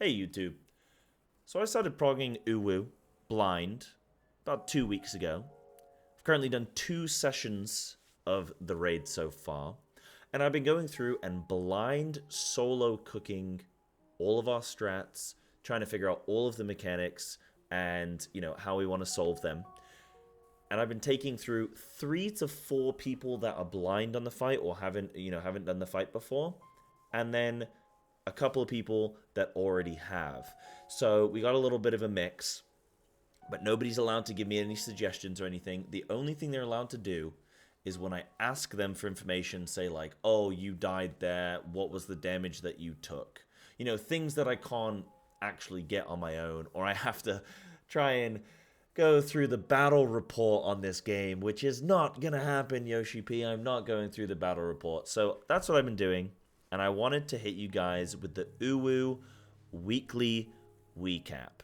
Hey YouTube. So I started progging UWU blind about 2 weeks ago. I've currently done 2 sessions of the raid so far. And I've been going through and blind solo cooking all of our strats, trying to figure out all of the mechanics and, how we want to solve them. And I've been taking through 3 to 4 people that are blind on the fight or haven't done the fight before. And then a couple of people that already have. So we got a little bit of a mix, but nobody's allowed to give me any suggestions or anything. The only thing they're allowed to do is when I ask them for information, say like, oh, you died there, what was the damage that you took? Things that I can't actually get on my own, or I have to try and go through the battle report on this game, which is not gonna happen, Yoshi P. I'm not going through the battle report. So that's what I've been doing. And I wanted to hit you guys with the UWU Weekly Recap,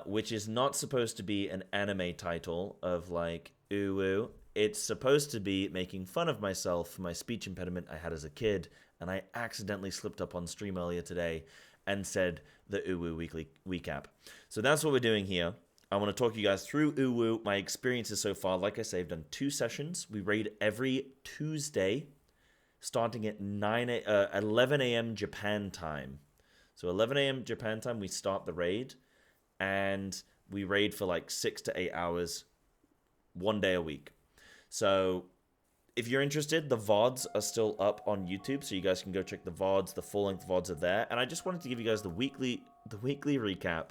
which is not supposed to be an anime title of like UWU. It's supposed to be making fun of myself for my speech impediment I had as a kid, and I accidentally slipped up on stream earlier today and said the UWU Weekly Recap. So that's what we're doing here. I want to talk you guys through UWU, my experiences so far. Like I say, I've done 2 sessions. We raid every Tuesday, starting at 11 a.m. Japan time. So 11 a.m. Japan time, we start the raid, and we raid for like 6 to 8 hours, 1 day a week. So if you're interested, the VODs are still up on YouTube, so you guys can go check the VODs. The full-length VODs are there. And I just wanted to give you guys the weekly recap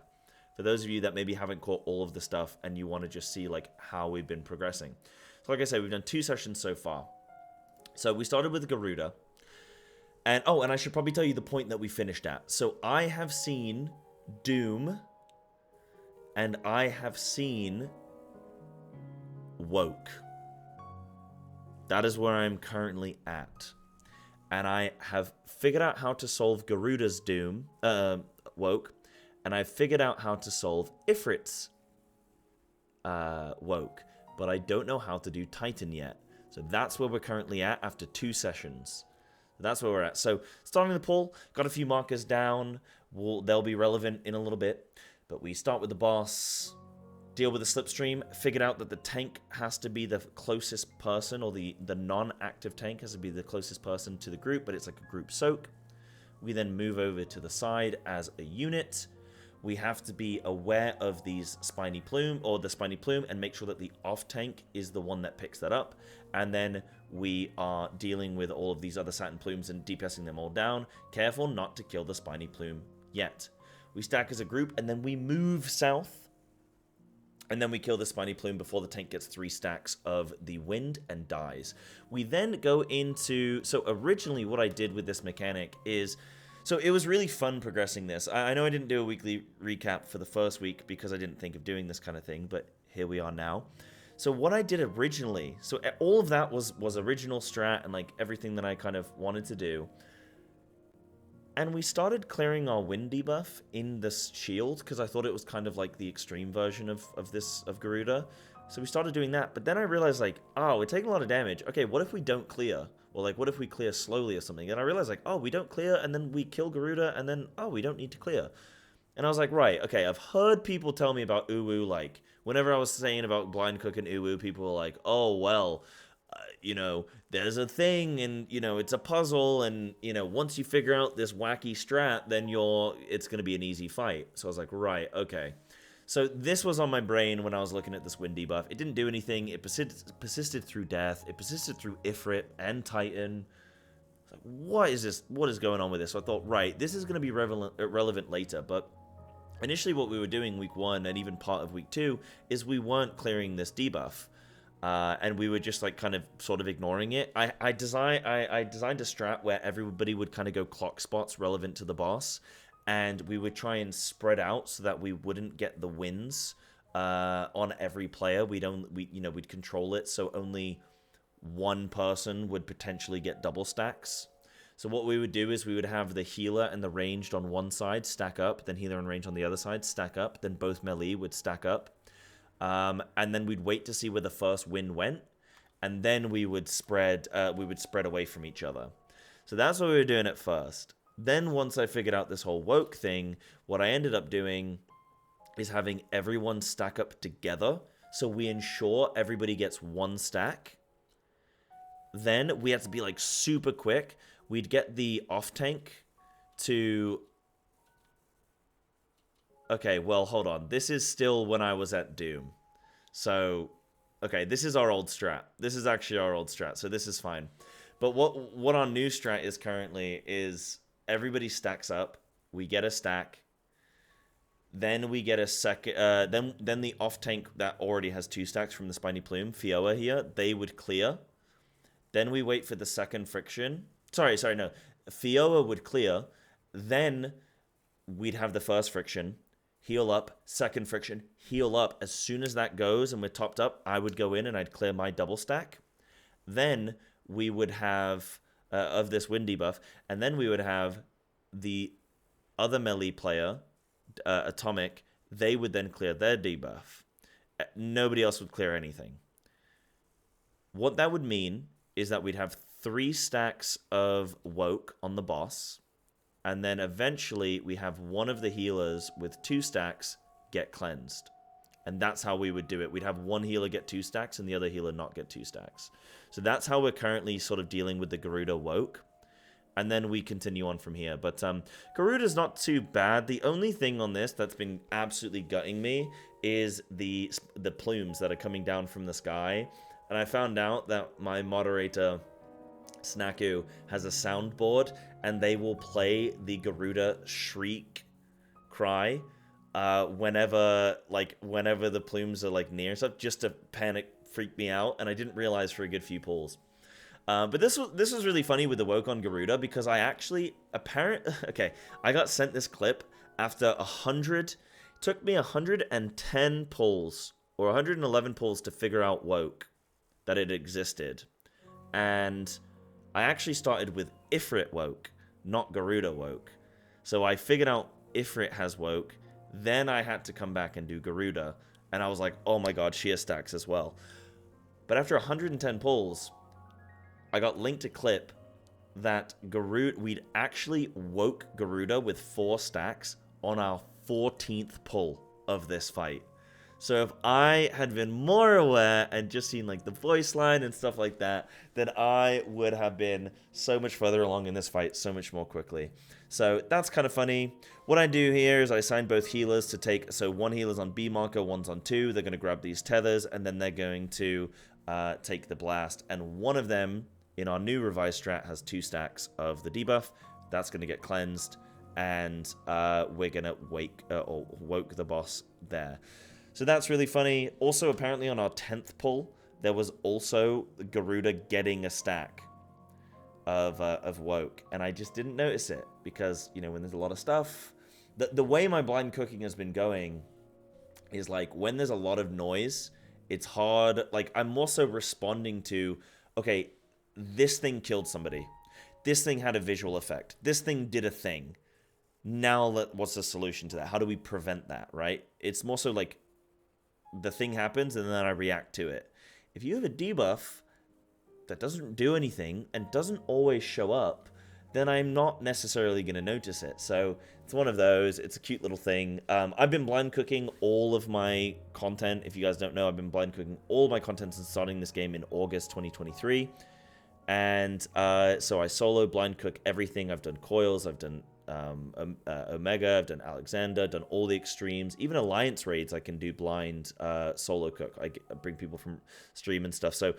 for those of you that maybe haven't caught all of the stuff and you want to just see like how we've been progressing. So like I said, we've done 2 sessions so far. So we started with Garuda. And I should probably tell you the point that we finished at. So I have seen Doom and I have seen Woke. That is where I'm currently at. And I have figured out how to solve Garuda's Woke. And I've figured out how to solve Ifrit's Woke. But I don't know how to do Titan yet. So that's where we're currently at after 2 sessions. That's where we're at. So starting the poll, got a few markers down. They'll be relevant in a little bit. But we start with the boss, deal with the slipstream, figured out that the tank has to be the closest person, or the non-active tank has to be the closest person to the group, but it's like a group soak. We then move over to the side as a unit. We have to be aware of these spiny plume, or the spiny plume, and make sure that the off tank is the one that picks that up. And then we are dealing with all of these other satin plumes and DPSing them all down. Careful not to kill the spiny plume yet. We stack as a group, and then we move south. And then we kill the spiny plume before the tank gets 3 stacks of the wind and dies. We then go into... So originally what I did with this mechanic is... So it was really fun progressing this. I know I didn't do a weekly recap for the first week because I didn't think of doing this kind of thing, but here we are now. So what I did originally, so all of that was original strat and like everything that I kind of wanted to do. And we started clearing our wind debuff in this shield because I thought it was kind of like the extreme version of Garuda. So we started doing that, but then I realized like, oh, we're taking a lot of damage. Okay, what if we don't clear? Or like, what if we clear slowly or something? And I realized like, oh, we don't clear, and then we kill Garuda, and then, oh, we don't need to clear. And I was like, right, okay, I've heard people tell me about UWU, like, whenever I was saying about blind cook and UWU, people were like, oh, well, there's a thing, and, it's a puzzle, and, once you figure out this wacky strat, then it's going to be an easy fight. So I was like, right, okay. So this was on my brain when I was looking at this wind debuff. It didn't do anything. It persisted through death. It persisted through Ifrit and Titan. Like, what is this? What is going on with this? So I thought, right, this is going to be relevant later. But initially what we were doing week 1 and even part of week 2 is we weren't clearing this debuff. And we were just like kind of sort of ignoring it. I designed a strat where everybody would kind of go clock spots relevant to the boss. And we would try and spread out so that we wouldn't get the wins on every player. We'd control it so only one person would potentially get double stacks. So what we would do is we would have the healer and the ranged on one side stack up, then healer and range on the other side stack up, then both melee would stack up. And then we'd wait to see where the first win went, and then we would spread away from each other. So that's what we were doing at first. Then once I figured out this whole woke thing, what I ended up doing is having everyone stack up together. So we ensure everybody gets one stack. Then we had to be like super quick. We'd get the off tank to... Okay, well, hold on. This is still when I was at Doom. So, okay, this is our old strat. This is actually our old strat, so this is fine. But what our new strat is currently is everybody stacks up. We get a stack. Then we get a second... then the off tank that already has 2 stacks from the Spiny Plume, Fioa here, they would clear. Then we wait for the second friction. Sorry, no. Fioa would clear. Then we'd have the first friction. Heal up, second friction, heal up. As soon as that goes and we're topped up, I would go in and I'd clear my double stack. Then we would have, of this wind debuff, and then we would have the other melee player, Atomic, they would then clear their debuff. Nobody else would clear anything. What that would mean is that we'd have 3 stacks of woke on the boss. And then eventually we have one of the healers with 2 stacks get cleansed. And that's how we would do it. We'd have one healer get 2 stacks and the other healer not get 2 stacks. So that's how we're currently sort of dealing with the Garuda woke. And then we continue on from here. But Garuda's not too bad. The only thing on this that's been absolutely gutting me is the plumes that are coming down from the sky. And I found out that my moderator... Snaku has a soundboard, and they will play the Garuda shriek cry whenever the plumes are like near stuff, just to panic freak me out. And I didn't realize for a good few pulls. But this was really funny with the woke on Garuda, because I actually I got sent this clip after 100. It took me 110 pulls or 111 pulls to figure out woke, that it existed, and I actually started with Ifrit woke, not Garuda woke. So I figured out Ifrit has woke, then I had to come back and do Garuda, and I was like, oh my god, sheer stacks as well. But after 110 pulls, I got linked a clip that we'd actually woke Garuda with 4 stacks on our 14th pull of this fight. So if I had been more aware and just seen like the voice line and stuff like that, then I would have been so much further along in this fight so much more quickly. So that's kind of funny. What I do here is I assign both healers to take, so one healer's on B marker, one's on 2. They're going to grab these tethers, and then they're going to take the blast. And one of them, in our new revised strat, has 2 stacks of the debuff. That's going to get cleansed, and we're going to woke the boss there. So that's really funny. Also, apparently on our 10th pull, there was also Garuda getting a stack of woke, and I just didn't notice it because, you know, when there's a lot of stuff, the way my blind cooking has been going is like when there's a lot of noise, it's hard. Like I'm also responding to, okay, this thing killed somebody, this thing had a visual effect, this thing did a thing. Now, what's the solution to that? How do we prevent that? Right? It's more so like, the thing happens and then I react to it. If you have a debuff that doesn't do anything and doesn't always show up, then I'm not necessarily going to notice it. So it's one of those. It's a cute little thing. I've been blind cooking all of my content. If you guys don't know, I've been blind cooking all my content since starting this game in August 2023. And so I solo blind cook everything. I've done coils, I've done Omega, I've done Alexander, done all the extremes, even alliance raids I can do blind solo cook. I bring people from stream and stuff. So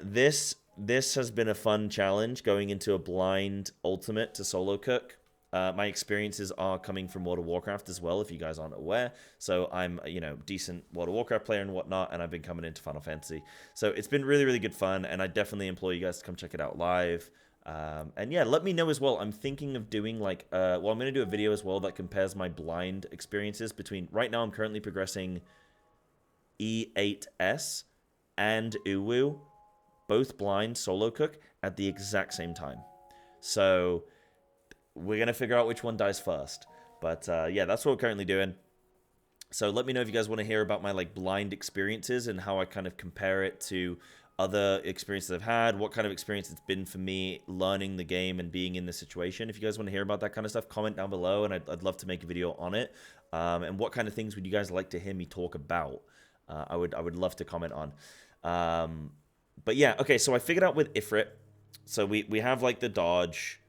this has been a fun challenge, going into a blind ultimate to solo cook. My experiences are coming from World of Warcraft as well, if you guys aren't aware. So I'm, decent World of Warcraft player and whatnot, and I've been coming into Final Fantasy. So it's been really, really good fun, and I definitely implore you guys to come check it out live. And yeah, let me know as well. I'm thinking of doing I'm going to do a video as well that compares my blind experiences between, right now I'm currently progressing E8S and UWU, both blind solo cook at the exact same time. So we're going to figure out which one dies first. But yeah, that's what we're currently doing. So let me know if you guys want to hear about my blind experiences and how I kind of compare it to other experiences I've had, what kind of experience it's been for me learning the game and being in this situation. If you guys want to hear about that kind of stuff, comment down below, and I'd love to make a video on it. And what kind of things would you guys like to hear me talk about? I would love to comment on. But yeah, okay, so I figured out with Ifrit, so we have like the dodge.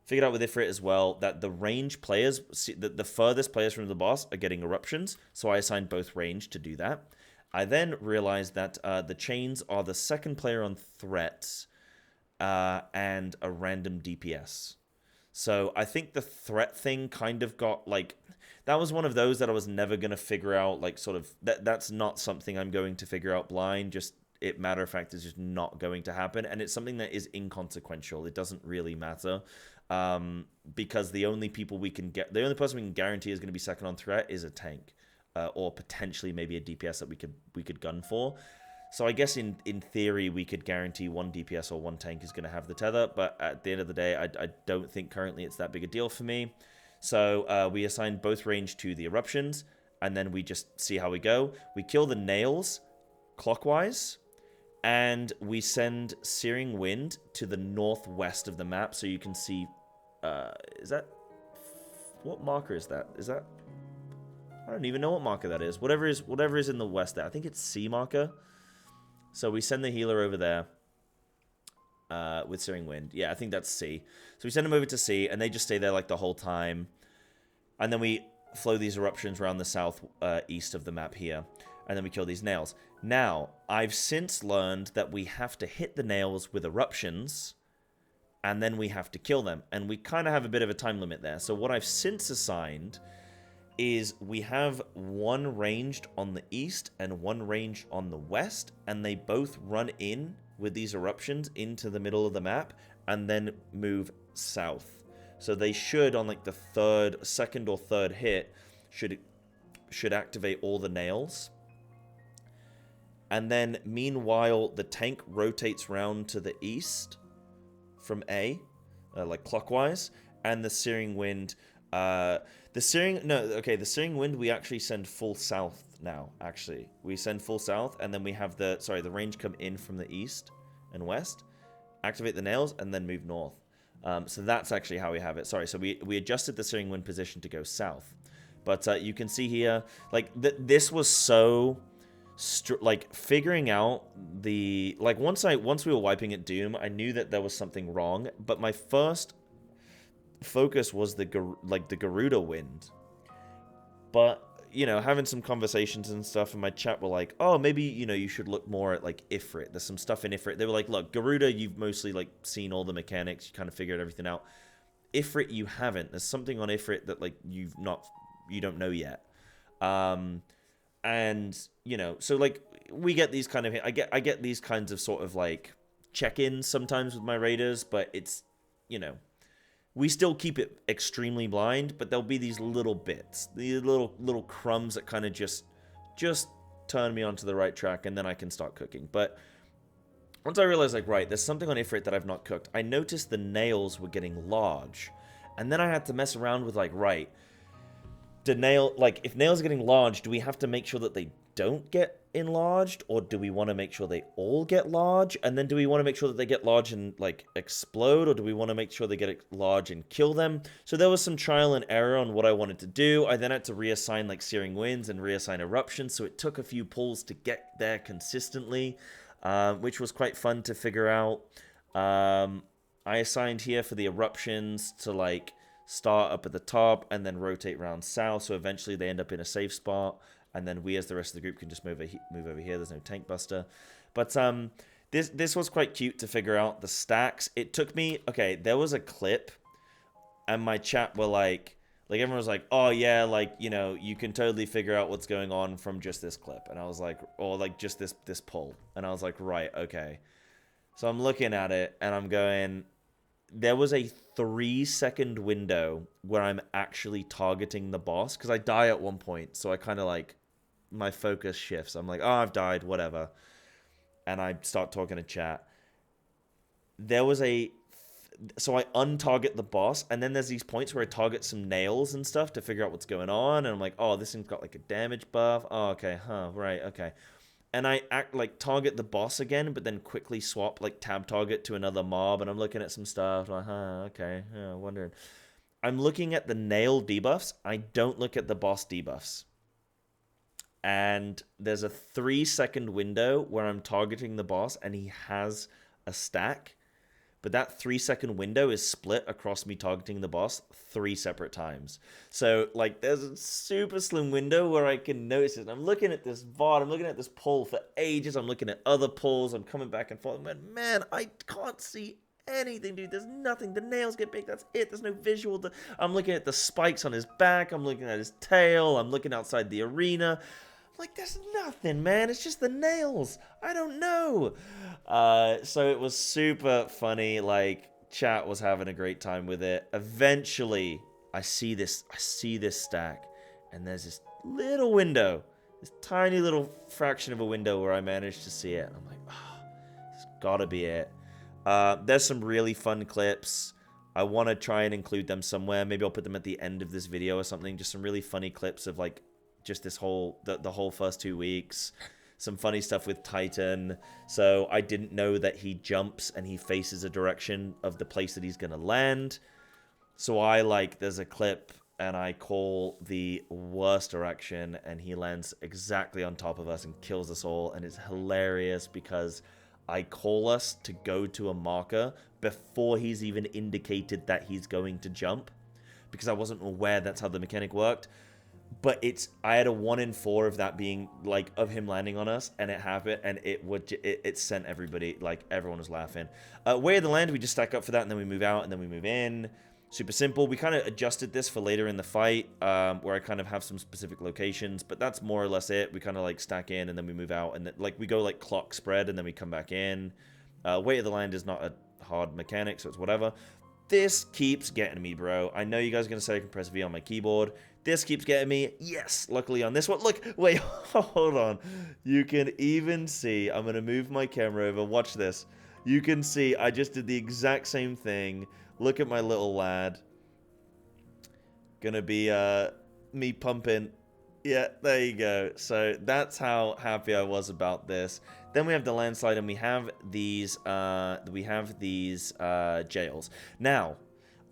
Figured out with Ifrit as well that the range players, the furthest players from the boss are getting eruptions, so I assigned both range to do that. I then realized that the chains are the second player on threats and a random DPS. So I think the threat thing kind of got like, that was one of those that I was never going to figure out, like sort of, that's not something I'm going to figure out blind, just it matter of fact is just not going to happen, and it's something that is inconsequential. It doesn't really matter. Because the only person we can guarantee is going to be second on threat is a tank, or potentially maybe a DPS that we could gun for. So I guess in theory we could guarantee one DPS or one tank is going to have the tether, but at the end of the day, I don't think currently it's that big a deal for me. So we assign both range to the eruptions, and then we just see how we go. We kill the nails clockwise, and we send Searing Wind to the northwest of the map, so you can see. Is that, what marker is that? Is that, I don't even know what marker that is. Whatever is in the west there. I think it's C marker. So we send the healer over there with Searing Wind. Yeah, I think that's C. So we send them over to C, and they just stay there like the whole time. And then we flow these eruptions around the south east of the map here. And then we kill these nails. Now, I've since learned that we have to hit the nails with eruptions, and then we have to kill them. And we kind of have a bit of a time limit there. So what I've since assigned is we have one ranged on the east and one ranged on the west, and they both run in with these eruptions into the middle of the map, and then move south. So they should, on like the second or third hit, should activate all the nails. And then, meanwhile, the tank rotates round to the east from A, like clockwise, and the Searing Wind, the Searing Wind we actually send full south now, actually. We send full south, and then we have the range come in from the east and west, activate the nails, and then move north. So that's actually how we have it. Sorry, so we adjusted the Searing Wind position to go south. But you can see here, like, this was so... like figuring out the, like, once we were wiping at Doom, I knew that there was something wrong, but my first focus was the Garuda Wind. But you know, having some conversations and stuff in my chat were like, oh, maybe, you know, you should look more at like Ifrit. There's some stuff in Ifrit. They were like, look, Garuda, you've mostly like seen all the mechanics, you kind of figured everything out. Ifrit, you haven't. There's something on Ifrit that like you don't know yet. And, you know, so, like, we get these kind of... I get these kinds of sort of, like, check-ins sometimes with my raiders, but it's, you know... We still keep it extremely blind, but there'll be these little bits. These little crumbs that kind of just turn me onto the right track, and then I can start cooking. But once I realized, like, right, there's something on Ifrit that I've not cooked, I noticed the nails were getting large. And then I had to mess around with, like, right... if nails are getting large, do we have to make sure that they don't get enlarged, or do we want to make sure they all get large? And then do we want to make sure that they get large and like explode, or do we want to make sure they get large and kill them? So there was some trial and error on what I wanted to do. I then had to reassign like Searing Winds and reassign eruptions, so it took a few pulls to get there consistently, which was quite fun to figure out. I assigned here for the eruptions to like start up at the top and then rotate around south, so eventually they end up in a safe spot, and then we as the rest of the group can just move over here. There's no tank buster. But this was quite cute to figure out the stacks. It took me, okay, there was a clip, and my chat were like everyone was like, oh yeah, like, you know, you can totally figure out what's going on from just this clip. And I was like, or like just this pull. And I was like, right, okay. So I'm looking at it and I'm going, there was a 3-second window where I'm actually targeting the boss, because I die at one point, so I kind of like, my focus shifts. I'm like, oh, I've died, whatever. And I start talking to chat. There was so I untarget the boss, and then there's these points where I target some nails and stuff to figure out what's going on, and I'm like, oh, this thing's got like a damage buff. Oh, okay, right, okay. and I target the boss again, but then quickly swap like tab target to another mob, and I'm looking at some stuff like, okay, yeah, wondering. I'm looking at the nail debuffs. I don't look at the boss debuffs. And there's a 3-second window where I'm targeting the boss, and he has a stack. But that 3-second window is split across me targeting the boss 3 separate times. So, like, there's a super slim window where I can notice it. And I'm looking at this VOD, I'm looking at this poll for ages. I'm looking at other polls. I'm coming back and forth. Man, I can't see anything, dude. There's nothing. The nails get big. That's it. There's no visual. I'm looking at the spikes on his back. I'm looking at his tail. I'm looking outside the arena. Like, there's nothing, man. It's just the nails. I don't know. So it was super funny. Like, chat was having a great time with it. Eventually, I see this stack, and there's this little window, this tiny little fraction of a window where I managed to see it. I'm like, it's gotta be it. There's some really fun clips. I want to try and include them somewhere. Maybe I'll put them at the end of this video or something. Just some really funny clips of, like, just this whole the whole first 2 weeks. Some funny stuff with Titan. So I didn't know that he jumps and he faces a direction of the place that he's gonna land. So there's a clip and I call the worst direction, and he lands exactly on top of us and kills us all. And it's hilarious because I call us to go to a marker before he's even indicated that he's going to jump, because I wasn't aware that's how the mechanic worked. But I had a 1 in 4 of that being, like, of him landing on us, and it happened, and it sent everybody, like, everyone was laughing. Way of the Land, we just stack up for that, and then we move out, and then we move in. Super simple. We kind of adjusted this for later in the fight, where I kind of have some specific locations, but that's more or less it. We kind of, like, stack in, and then we move out, and then, like, we go, like, clock spread, and then we come back in. Way of the Land is not a hard mechanic, so it's whatever. This keeps getting me, bro. I know you guys are going to say I can press V on my keyboard. This keeps getting me. Yes, luckily on this one. Look, wait, hold on. You can even see. I'm going to move my camera over. Watch this. You can see I just did the exact same thing. Look at my little lad. Gonna be me pumping. Yeah, there you go. So that's how happy I was about this. Then we have the landslide, and we have these jails. Now,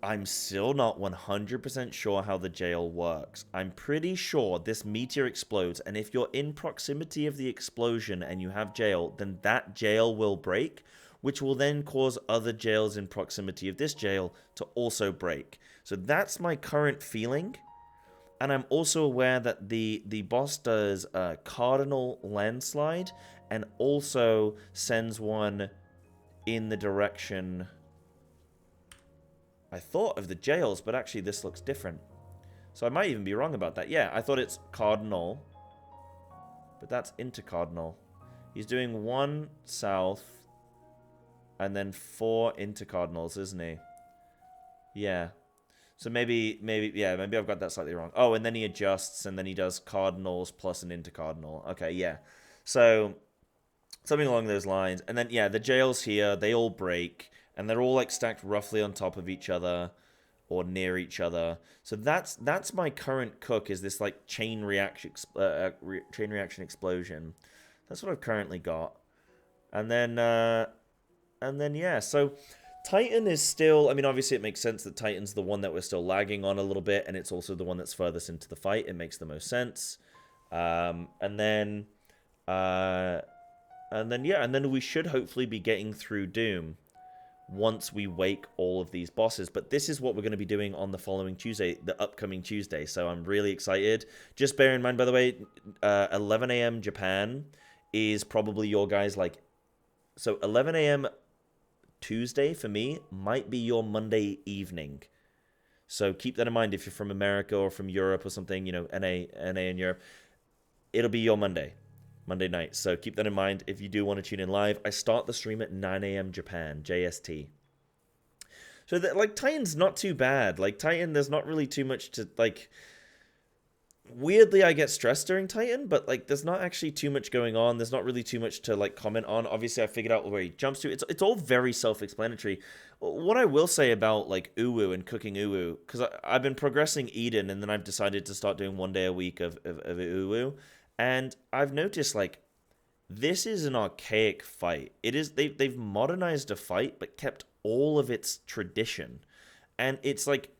I'm still not 100% sure how the jail works. I'm pretty sure this meteor explodes, and if you're in proximity of the explosion and you have jail, then that jail will break, which will then cause other jails in proximity of this jail to also break. So that's my current feeling. And I'm also aware that the boss does a cardinal landslide and also sends one in the direction, I thought, of the jails, but actually this looks different. So I might even be wrong about that. Yeah, I thought it's cardinal, but that's intercardinal. He's doing 1 south and then 4 intercardinals, isn't he? Yeah. So maybe I've got that slightly wrong. Oh, and then he adjusts, and then he does cardinals plus an intercardinal. Okay, yeah. So something along those lines. And then, yeah, the jails here, they all break, and they're all, like, stacked roughly on top of each other or near each other. So that's my current cook, is this, like, chain reaction explosion. That's what I've currently got. And then yeah, so Titan is still, I mean, obviously it makes sense that Titan's the one that we're still lagging on a little bit, and it's also the one that's furthest into the fight. It makes the most sense. And then we should hopefully be getting through Doom once we wake all of these bosses. But this is what we're going to be doing on the following Tuesday, the upcoming Tuesday. So I'm really excited. Just bear in mind, by the way, 11 a.m. Japan is probably your guys' like... So 11 a.m. Tuesday for me might be your Monday evening. So keep that in mind if you're from America or from Europe or something, you know, NA in Europe. It'll be your Monday night. So keep that in mind if you do want to tune in live. I start the stream at 9 a.m. Japan, JST. So that, like, Titan's not too bad. Like, Titan, there's not really too much to, like... Weirdly, I get stressed during Titan, but, like, there's not actually too much going on. There's not really too much to, like, comment on. Obviously, I figured out where he jumps to. It's all very self-explanatory. What I will say about, like, UWU and cooking UWU, because I've been progressing Eden, and then I've decided to start doing 1 day a week of UWU, and I've noticed, like, this is an archaic fight. It is they've modernized a fight but kept all of its tradition. And it's like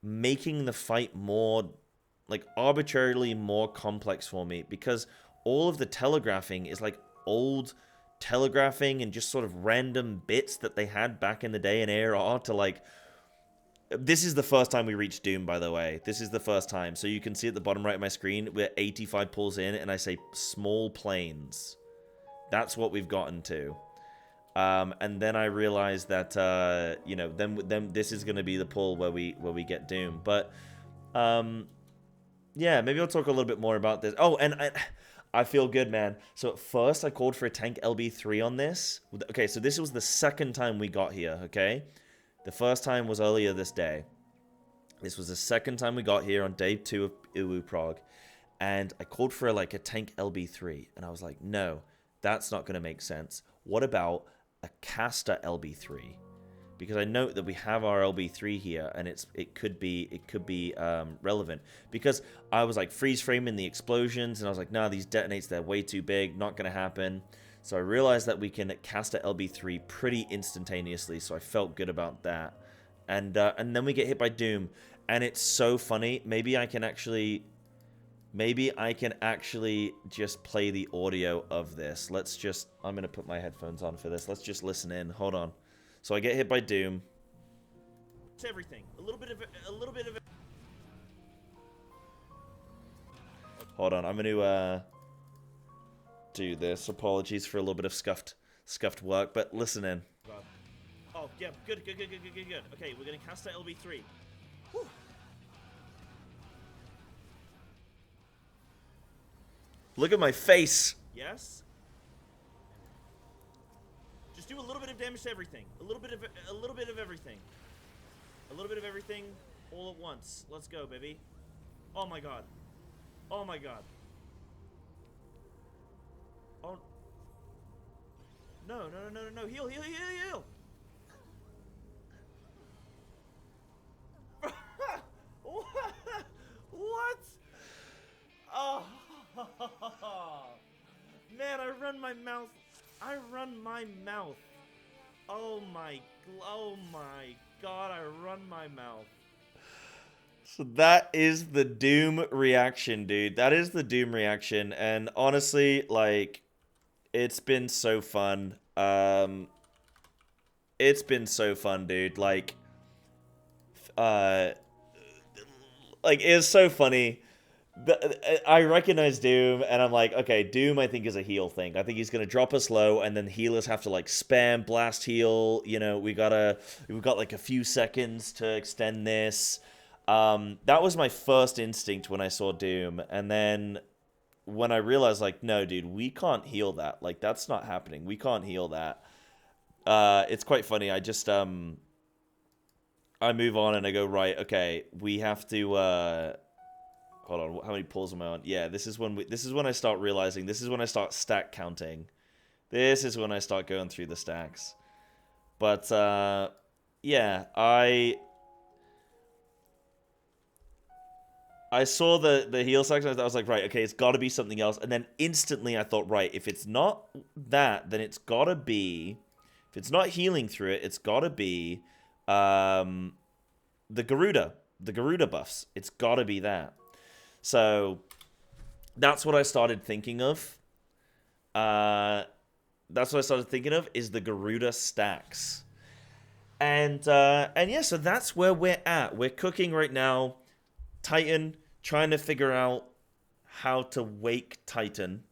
making the fight more like arbitrarily more complex for me because all of the telegraphing is like old telegraphing and just sort of random bits that they had back in the day in ARR to like. This is the first time we reached Doom, by the way. This is the first time. So you can see at the bottom right of my screen, we're 85 pulls in, and I say small planes. That's what we've gotten to. And then I realized that, you know, then this is going to be the pull where we get Doom. But, yeah, maybe I'll talk a little bit more about this. Oh, and I feel good, man. So at first I called for a tank LB3 on this. Okay, so this was the second time we got here, okay? The first time was earlier this day. This was the second time we got here on day 2 of UWU Prague. And I called for like a tank LB3. And I was like, no, that's not going to make sense. What about a caster LB3? Because I note that we have our LB3 here, and it could be relevant. Because I was like freeze framing the explosions, and I was like, nah, these detonates, they're way too big, not going to happen. So I realized that we can cast a LB3 pretty instantaneously, so I felt good about that. And then we get hit by Doom, and it's so funny. Maybe I can actually just play the audio of this. I'm going to put my headphones on for this. Let's just listen in. Hold on. So I get hit by Doom. It's everything. A little bit of it. Hold on. I'm going to do this. Apologies for a little bit of scuffed work, but listen in. Oh, yeah, good. Okay, we're gonna cast that LB3. Whew. Look at my face. Yes. Just do a little bit of damage to everything. A little bit of everything. A little bit of everything all at once. Let's go, baby. Oh my god. Oh my god. Oh. No. Heal. What? Oh. Man, I run my mouth. Oh my god, I run my mouth. So that is the Doom reaction, dude. That is the Doom reaction. And honestly, like, it's been so fun. It's been so fun, dude. Like, it's so funny. I recognize Doom, and I'm like, okay, Doom I think is a heal thing. I think he's gonna drop us low, and then healers have to like spam blast heal. You know, we've got like a few seconds to extend this. That was my first instinct when I saw Doom, and then when I realized, like, no, dude, we can't heal that. Like, that's not happening. We can't heal that. It's quite funny. I just I move on and I go, right, okay, we have to hold on, how many pulls am I on? Yeah, this is when I start realizing, this is when I start stack counting. This is when I start going through the stacks. But yeah, I saw the heal section. I was like, right, okay, it's got to be something else. And then instantly I thought, right, if it's not that, then it's got to be, if it's not healing through it, it's got to be the Garuda buffs. It's got to be that. So that's what I started thinking of. Is the Garuda stacks. And yeah, so that's where we're at. We're cooking right now. Titan, trying to figure out how to wake Titan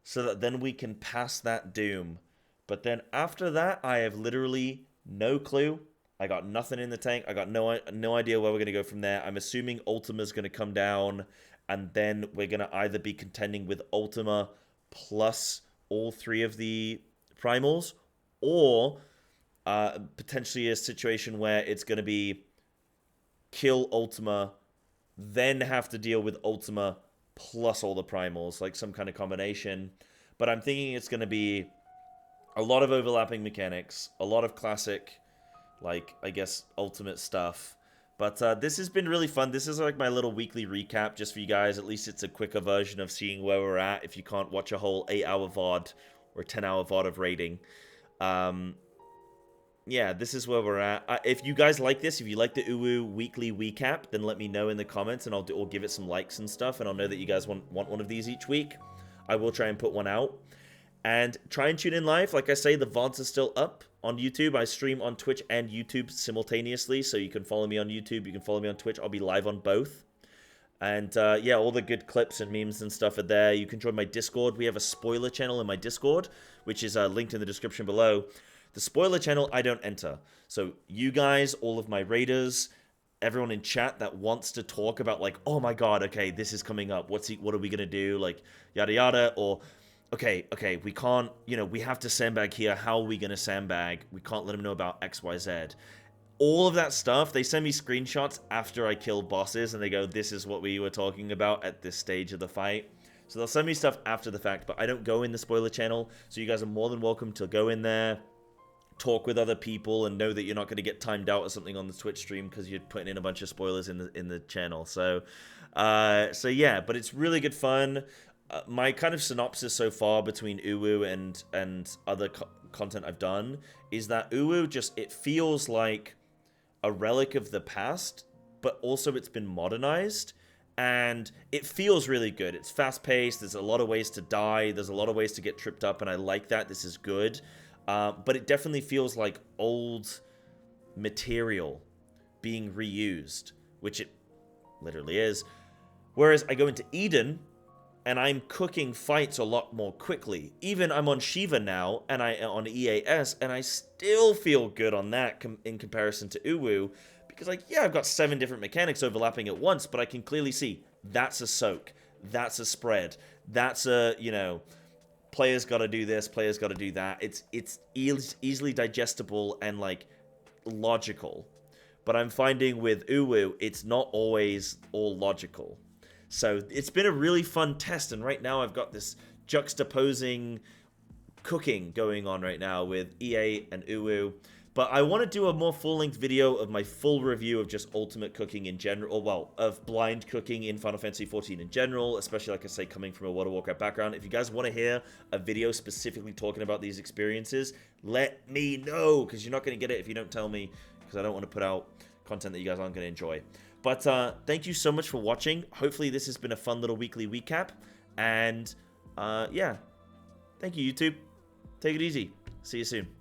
so that then we can pass that Doom. But then after that, I have literally no clue. I got nothing in the tank. I got no idea where we're going to go from there. I'm assuming Ultima's going to come down, and then we're going to either be contending with Ultima plus all 3 of the primals, or potentially a situation where it's going to be kill Ultima, then have to deal with Ultima plus all the primals, like some kind of combination. But I'm thinking it's going to be a lot of overlapping mechanics, a lot of classic, like, I guess, ultimate stuff. But this has been really fun. This is like my little weekly recap just for you guys. At least it's a quicker version of seeing where we're at if you can't watch a whole 8-hour VOD or 10-hour VOD of raiding. Yeah, this is where we're at. If you guys like this, if you like the UWU weekly recap, then let me know in the comments, and I'll give it some likes and stuff, and I'll know that you guys want one of these each week. I will try and put one out. And try and tune in live. Like I say, the VODs are still up on YouTube. I stream on Twitch and YouTube simultaneously, so you can follow me on YouTube, you can follow me on Twitch. I'll be live on both. And yeah, all the good clips and memes and stuff are there. You can join my Discord. We have a spoiler channel in my Discord, which is linked in the description below. The spoiler channel, I don't enter. So you guys, all of my raiders, everyone in chat that wants to talk about like, oh my god, okay, this is coming up. What are we gonna do? Like yada yada. Or okay, we can't. We have to sandbag here. How are we gonna sandbag? We can't let them know about X, Y, Z. All of that stuff. They send me screenshots after I kill bosses, and they go, "This is what we were talking about at this stage of the fight." So they'll send me stuff after the fact, but I don't go in the spoiler channel. So you guys are more than welcome to go in there, talk with other people, and know that you're not going to get timed out or something on the Twitch stream because you're putting in a bunch of spoilers in the channel. So yeah, but it's really good fun. My kind of synopsis so far between UWU and other content I've done is that UWU it feels like a relic of the past, but also it's been modernized, and it feels really good. It's fast-paced. There's a lot of ways to die. There's a lot of ways to get tripped up, and I like that. This is good. But it definitely feels like old material being reused, which it literally is. Whereas I go into Eden, and I'm cooking fights a lot more quickly. Even I'm on Shiva now, and on EAS, and I still feel good on that in comparison to UWU, because like, yeah, I've got 7 different mechanics overlapping at once, but I can clearly see that's a soak, that's a spread, that's a, players got to do this, players got to do that. It's easily digestible and like logical. But I'm finding with UWU, it's not always all logical. So it's been a really fun test, and right now I've got this juxtaposing cooking going on right now with EA and UWU. But I want to do a more full-length video of my full review of just ultimate cooking in general, or well, of blind cooking in Final Fantasy XIV in general, especially, like I say, coming from a World of Warcraft background. If you guys want to hear a video specifically talking about these experiences, let me know, because you're not going to get it if you don't tell me, because I don't want to put out content that you guys aren't going to enjoy. But thank you so much for watching. Hopefully this has been a fun little weekly recap, and yeah, thank you, YouTube. Take it easy. See you soon.